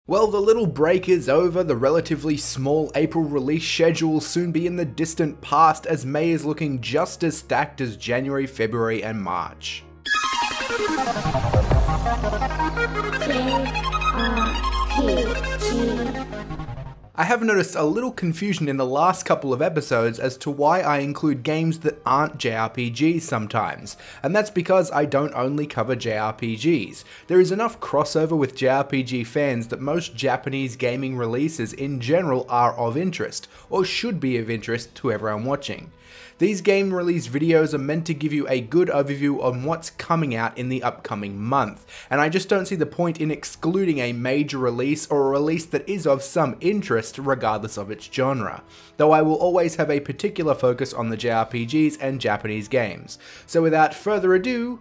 Well, the little break is over. The relatively small April release schedule will soon be in the distant past, as May is looking just as stacked as January, February and March. I have noticed a little confusion in the last couple of episodes as to why I include games that aren't JRPGs sometimes, and that's because I don't only cover JRPGs. There is enough crossover with JRPG fans that most Japanese gaming releases in general are of interest, or should be of interest to everyone watching. These game release videos are meant to give you a good overview on what's coming out in the upcoming month, and I just don't see the point in excluding a major release or a release that is of some interest regardless of its genre, though I will always have a particular focus on the JRPGs and Japanese games. So without further ado,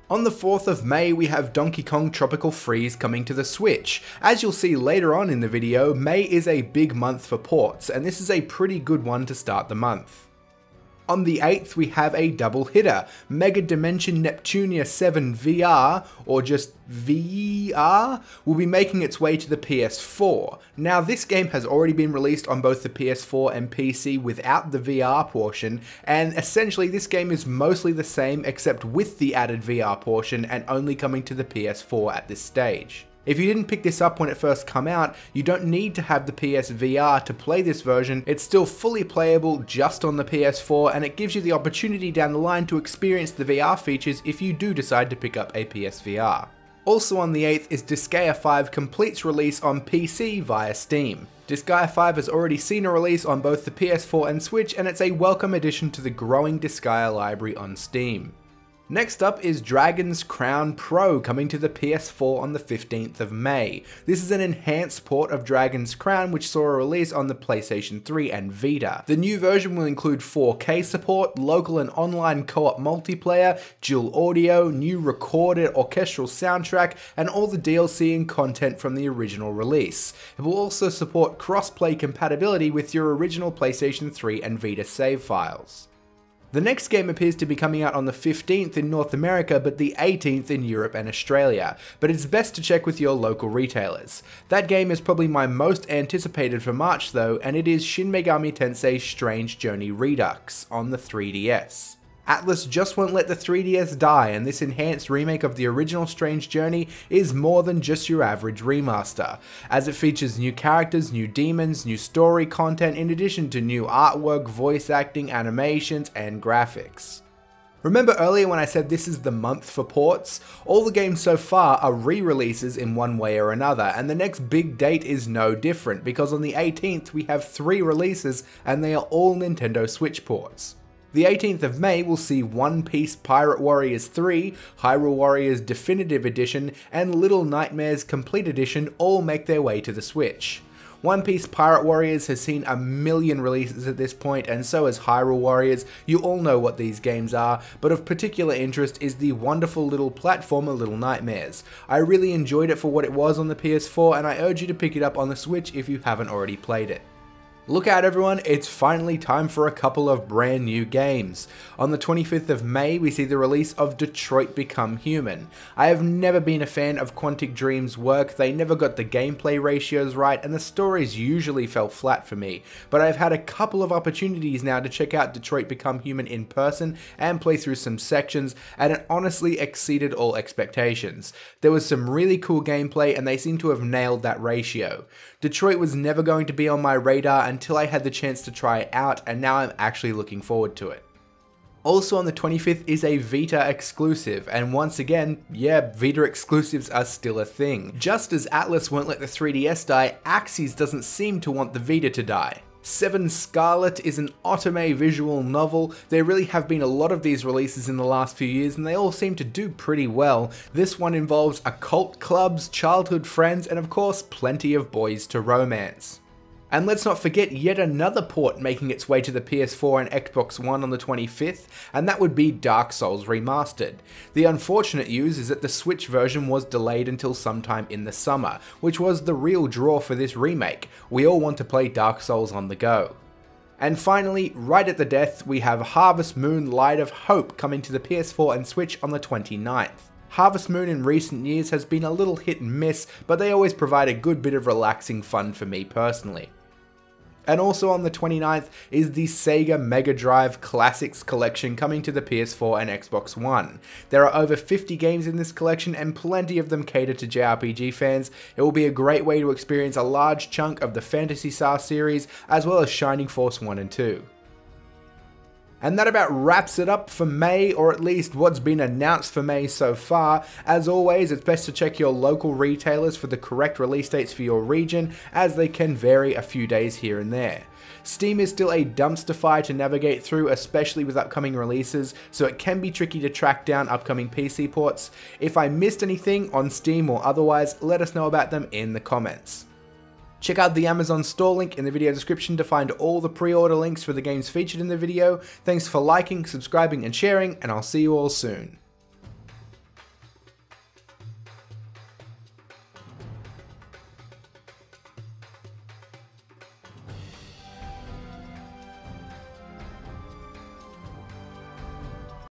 on the 4th of May we have Donkey Kong Tropical Freeze coming to the Switch. As you'll see later on in the video, May is a big month for ports, and this is a pretty good one to start the month. On the 8th we have a double hitter, Mega Dimension Neptunia 7 VR, or just VR, will be making its way to the PS4. Now this game has already been released on both the PS4 and PC without the VR portion, and essentially this game is mostly the same except with the added VR portion and only coming to the PS4 at this stage. If you didn't pick this up when it first came out, you don't need to have the PSVR to play this version. It's still fully playable just on the PS4, and it gives you the opportunity down the line to experience the VR features if you do decide to pick up a PSVR. Also on the 8th is Disgaea 5 Complete's release on PC via Steam. Disgaea 5 has already seen a release on both the PS4 and Switch, and it's a welcome addition to the growing Disgaea library on Steam. Next up is Dragon's Crown Pro coming to the PS4 on the 15th of May. This is an enhanced port of Dragon's Crown which saw a release on the PlayStation 3 and Vita. The new version will include 4K support, local and online co-op multiplayer, dual audio, new recorded orchestral soundtrack, and all the DLC and content from the original release. It will also support cross-play compatibility with your original PlayStation 3 and Vita save files. The next game appears to be coming out on the 15th in North America but the 18th in Europe and Australia, but it's best to check with your local retailers. That game is probably my most anticipated for March though, and it is Shin Megami Tensei Strange Journey Redux on the 3DS. Atlus just won't let the 3DS die, and this enhanced remake of the original Strange Journey is more than just your average remaster, as it features new characters, new demons, new story content, in addition to new artwork, voice acting, animations, and graphics. Remember earlier when I said this is the month for ports? All the games so far are re-releases in one way or another, and the next big date is no different, because on the 18th we have 3 releases and they are all Nintendo Switch ports. The 18th of May will see One Piece Pirate Warriors 3, Hyrule Warriors Definitive Edition, and Little Nightmares Complete Edition all make their way to the Switch. One Piece Pirate Warriors has seen a million releases at this point, and so has Hyrule Warriors. You all know what these games are, but of particular interest is the wonderful little platformer Little Nightmares. I really enjoyed it for what it was on the PS4, and I urge you to pick it up on the Switch if you haven't already played it. Look out everyone, it's finally time for a couple of brand new games. On the 25th of May we see the release of Detroit Become Human. I have never been a fan of Quantic Dream's work, they never got the gameplay ratios right and the stories usually fell flat for me, but I've had a couple of opportunities now to check out Detroit Become Human in person and play through some sections, and it honestly exceeded all expectations. There was some really cool gameplay and they seem to have nailed that ratio. Detroit was never going to be on my radar until I had the chance to try it out, and now I'm actually looking forward to it. Also on the 25th is a Vita exclusive, and once again, yeah, Vita exclusives are still a thing. Just as Atlus won't let the 3DS die, Axis doesn't seem to want the Vita to die. Seven Scarlet is an otome visual novel. There really have been a lot of these releases in the last few years and they all seem to do pretty well. This one involves occult clubs, childhood friends, and of course plenty of boys to romance. And let's not forget yet another port making its way to the PS4 and Xbox One on the 25th, and that would be Dark Souls Remastered. The unfortunate news is that the Switch version was delayed until sometime in the summer, which was the real draw for this remake. We all want to play Dark Souls on the go. And finally, right at the death, we have Harvest Moon Light of Hope coming to the PS4 and Switch on the 29th. Harvest Moon in recent years has been a little hit and miss, but they always provide a good bit of relaxing fun for me personally. And also on the 29th is the Sega Mega Drive Classics Collection coming to the PS4 and Xbox One. There are over 50 games in this collection and plenty of them cater to JRPG fans. It will be a great way to experience a large chunk of the Phantasy Star series as well as Shining Force 1 and 2. And that about wraps it up for May, or at least what's been announced for May so far. As always, it's best to check your local retailers for the correct release dates for your region, as they can vary a few days here and there. Steam is still a dumpster fire to navigate through, especially with upcoming releases, so it can be tricky to track down upcoming PC ports. If I missed anything on Steam or otherwise, let us know about them in the comments. Check out the Amazon store link in the video description to find all the pre-order links for the games featured in the video. Thanks for liking, subscribing and sharing, and I'll see you all soon.